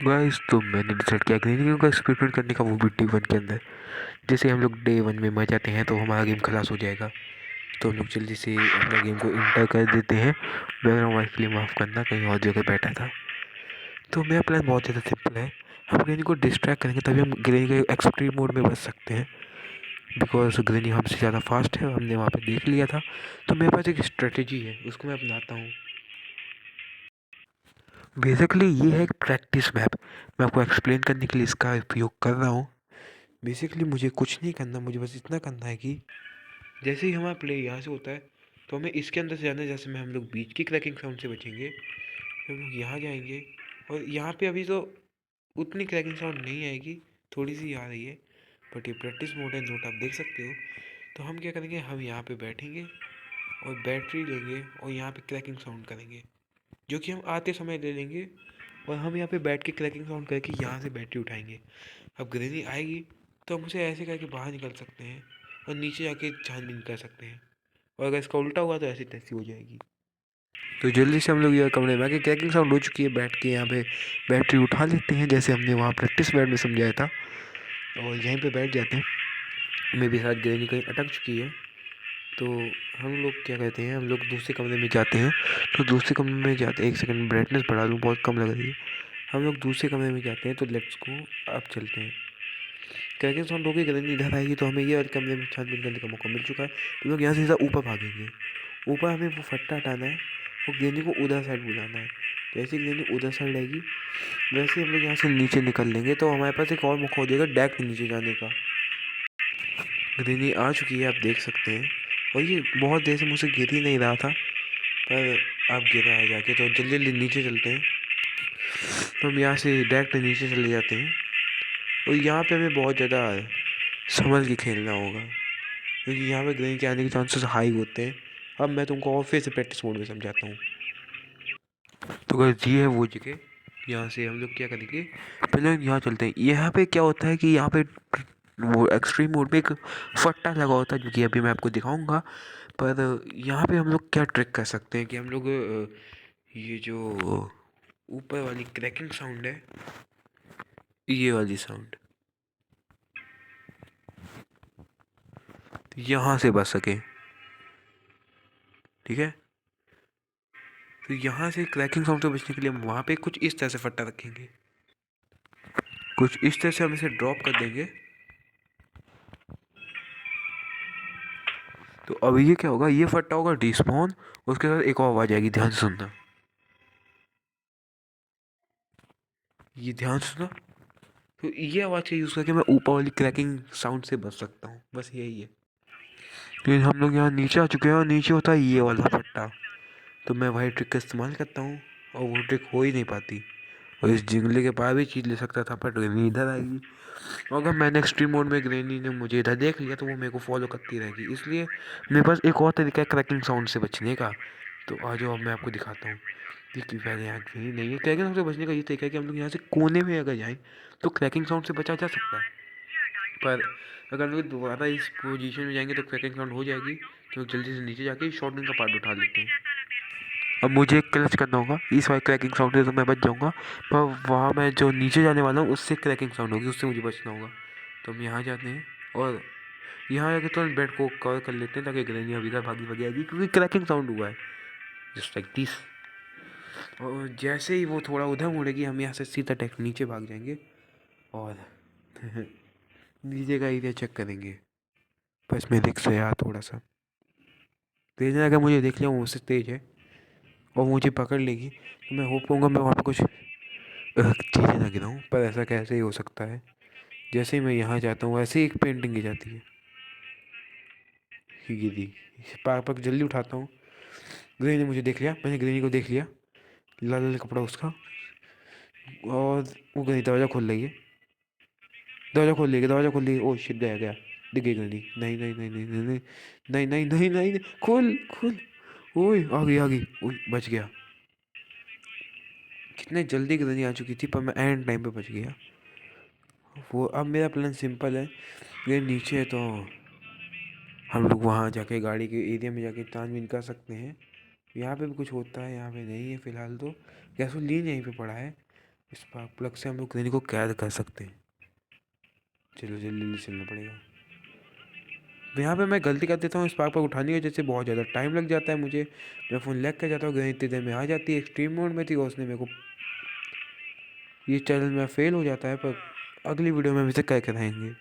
Guys तो मैंने decide किया ग्रीनिंग का एक्सपेरिमेंट करने का, वो भी डे 1 के अंदर। जैसे हम लोग डे 1 में मर जाते हैं तो हमारा गेम खलास हो जाएगा। तो हम लोग जल्दी से अपना गेम को इंटर कर देते हैं। बैकग्राउंड वाइस के लिए माफ़ करना, कहीं और जगह बैठा था। तो मेरा प्लान बहुत ज़्यादा सिंपल है। हम ग्रेनी को डिस्ट्रैक्ट करेंगे तभी हम ग्रेनी के एक्सट्रीम मोड में बच सकते हैं। बिकॉज ग्रेनी हमसे ज़्यादा फास्ट है, हमने वहाँ पे देख लिया था। तो मेरे पास एक स्ट्रेटेजी है, उसको मैं अपनाता हूँ। बेसिकली ये है एक प्रैक्टिस मैप। मैं आपको एक्सप्लेन करने के लिए इसका उपयोग कर रहा हूँ। बेसिकली मुझे कुछ नहीं करना, मुझे बस इतना करना है कि जैसे ही हमारा प्ले यहाँ से होता है तो हमें इसके अंदर से जाना है। जैसे में हम लोग बीच की क्रैकिंग साउंड से बचेंगे, फिर हम लोग यहाँ जाएंगे। और यहाँ पे अभी तो उतनी क्रैकिंग साउंड नहीं आएगी, थोड़ी सी आ रही है, बट ये प्रैक्टिस मोड है, नोट आप देख सकते हो। तो हम क्या करेंगे, हम यहाँ पे बैठेंगे और बैटरी लेंगे और यहाँ पे क्रैकिंग साउंड करेंगे, जो कि हम आते समय ले लेंगे। और हम यहाँ पे बैठ के क्रैकिंग साउंड करके यहाँ से बैटरी उठाएंगे। अब ग्रेनी आएगी तो हम उसे ऐसे करके बाहर निकल सकते हैं और नीचे जाके छानबीन कर सकते हैं। और अगर इसका उल्टा हुआ तो ऐसी तैसी हो जाएगी। तो जल्दी से हम लोग यह कमरे में आके क्रैकिंग साउंड हो चुकी है, बैठ के यहाँ पे बैटरी उठा लेते हैं जैसे हमने वहाँ प्रैक्टिस मैट में समझाया था, और यहीं पे बैठ जाते हैं। मे भी शायद ग्रेनी कहीं अटक चुकी है। तो हम लोग क्या कहते हैं, हम लोग दूसरे कमरे में जाते हैं। तो दूसरे कमरे में जाते, एक सेकंड ब्राइटनेस बढ़ा लूँ, बहुत कम लग रही है। हम लोग दूसरे कमरे में जाते हैं। तो लेट्स को अब चलते हैं। क्रैकिंग साउंड होगी, ग्रेनी इधर आएगी तो हमें ये वाले कमरे में छानबीन करने का मौका मिल चुका है। तो लोग यहाँ से सीधा ऊपर भागेंगे। ऊपर हमें वो फट्टा हटाना है और ग्रेनी को उधर साइड बुलाना है। जैसे ग्रेनी उधर साइड आएगी वैसे ही हम लोग यहाँ से नीचे निकल लेंगे, तो हमारे पास एक और मौका हो जाएगा डैक के नीचे जाने का। ग्रेनी आ चुकी है, आप देख सकते हैं। और ये बहुत देर से मुझसे गिर ही नहीं रहा था, पर अब गिरा है जाके। तो जल्दी जल्दी नीचे चलते हैं। तो हम यहाँ से डायरेक्ट नीचे चले जाते हैं। और यहाँ पे हमें बहुत ज़्यादा संभल के खेलना होगा, क्योंकि यहाँ पे ग्रेनी के आने के चांसेस हाई होते हैं। अब मैं तुमको और फिर से प्रैक्टिस मोड में समझाता हूँ। तो गाइस ये है वो जगह। यहाँ से हम लोग क्या करेंगे, पहले हम यहाँ चलते हैं। यहाँ पे क्या होता है कि यहाँ पे वो एक्सट्रीम मोड पे एक फट्टा लगा होता है, जो कि अभी मैं आपको दिखाऊंगा। पर यहाँ पे हम लोग क्या ट्रिक कर सकते हैं कि हम लोग ये जो ऊपर वाली क्रैकिंग साउंड है, ये वाली साउंड यहाँ से बच सके, ठीक है। तो यहाँ से क्रैकिंग साउंड से बचने के लिए हम वहाँ पे कुछ इस तरह से फट्टा रखेंगे, कुछ इस तरह से हम इसे ड्रॉप कर देंगे। तो अभी ये क्या होगा, ये फट्टा होगा डिस्पॉन, उसके साथ एक और आवाज आएगी, ध्यान से सुनना। ये ध्यान से सुना। तो ये आवाज़ का यूज़ करके मैं ऊपर वाली क्रैकिंग साउंड से बच सकता हूँ, बस यही है। फिर हम लोग यहाँ नीचे आ चुके हैं और नीचे होता है ये वाला फट्टा। तो मैं वही ट्रिक का इस्तेमाल करता हूँ और वो ट्रिक हो ही नहीं पाती। और इस जिंगले के पास भी चीज़ ले सकता था, पर ग्रेनी इधर आएगी। और अगर मैंने एक्सट्रीम मोड में ग्रेनी ने मुझे इधर देख लिया तो वो मेरे को फॉलो करती रहेगी। इसलिए मेरे पास एक और तरीका है क्रैकिंग साउंड से बचने का। तो आ जाओ, अब मैं आपको दिखाता हूँ। देखिए पहले यहाँ ग्रेनी नहीं है। क्रैकिंग साउंड से बचने का ये तरीका है कि हम लोग यहाँ से कोने में अगर जाएँ तो क्रैकिंग साउंड से बचा जा सकता है। पर अगर हम लोग दोबारा इस पोजीशन में जाएंगे तो क्रैकिंग साउंड हो जाएगी। तो जल्दी से नीचे जाके शॉटगन का पार्ट उठा लेते हैं। अब मुझे एक क्लच करना होगा, इस वाले क्रैकिंग साउंड से तो मैं बच जाऊंगा, पर वहाँ मैं जो नीचे जाने वाला हूँ उससे क्रैकिंग साउंड होगी, उससे मुझे बचना होगा। तो हम यहाँ जाते हैं और यहाँ जाके तो बेड को कवर कर लेते हैं, ताकि ग्रेनी अभी तक भागी भागी आएगी, क्योंकि क्रैकिंग साउंड हुआ है जस्ट लाइक दिस। और जैसे ही वो थोड़ा उधर मुड़ेगी हम यहाँ से सीधा टेक नीचे भाग जाएंगे और नीचे का एरिया चेक करेंगे। बस मैं रिक्स है यार थोड़ा सा। तेज अगर मुझे देख लिया, वो मुझसे तेज है और मुझे पकड़ लेगी, तो मैं होप करूँगा मैं वहाँ पे कुछ चीज़ें ना गिराऊँ। पर ऐसा कैसे ही हो सकता है। जैसे ही मैं यहाँ जाता हूँ वैसे ही एक पेंटिंग गिर जाती है, गिरी। पापा जल्दी उठाता हूँ। ग्रेनी ने मुझे देख लिया, मैंने ग्रेनी को देख लिया, लाल लाल कपड़ा उसका। और वो ग्रेनी दरवाज़ा खोल रही है, दरवाज़ा खोल लेगी, दरवाज़ा खोल लेगी। ओह शिट, गया गया, दिख गई ग्रेनी। नहीं नहीं नहीं नहीं नहीं नहीं नहीं नहीं नहीं नहीं, खोल खोल। ओए आ गई, ओए बच गया। कितने जल्दी ग्रेनी आ चुकी थी, पर मैं एंड टाइम पे बच गया। वो अब मेरा प्लान सिंपल है। ये नीचे है तो हम लोग वहाँ जाके गाड़ी के एरिया में जाके छानबीन कर सकते हैं। यहाँ पे भी कुछ होता है, यहाँ पे नहीं है फ़िलहाल। तो गैसोलीन यहीं पे पड़ा है, स्पार्क प्लग से हम लोग ग्रेनी को कैद कर सकते हैं। चलो जल्दी जल्दी चलना पड़ेगा। यहाँ पे मैं गलती कर देता हूँ स्पार्क प्लग उठाने की वजह से बहुत ज़्यादा टाइम लग जाता है मुझे। मैं फ़ोन लैग कर जाता हूँ, ग्रेनी इतनी देर में आ जाती है। एक्सट्रीम मोड में थी और उसने मेरे को ये चैलेंज में फेल हो जाता है, पर अगली वीडियो में हम इसे करके रहेंगे।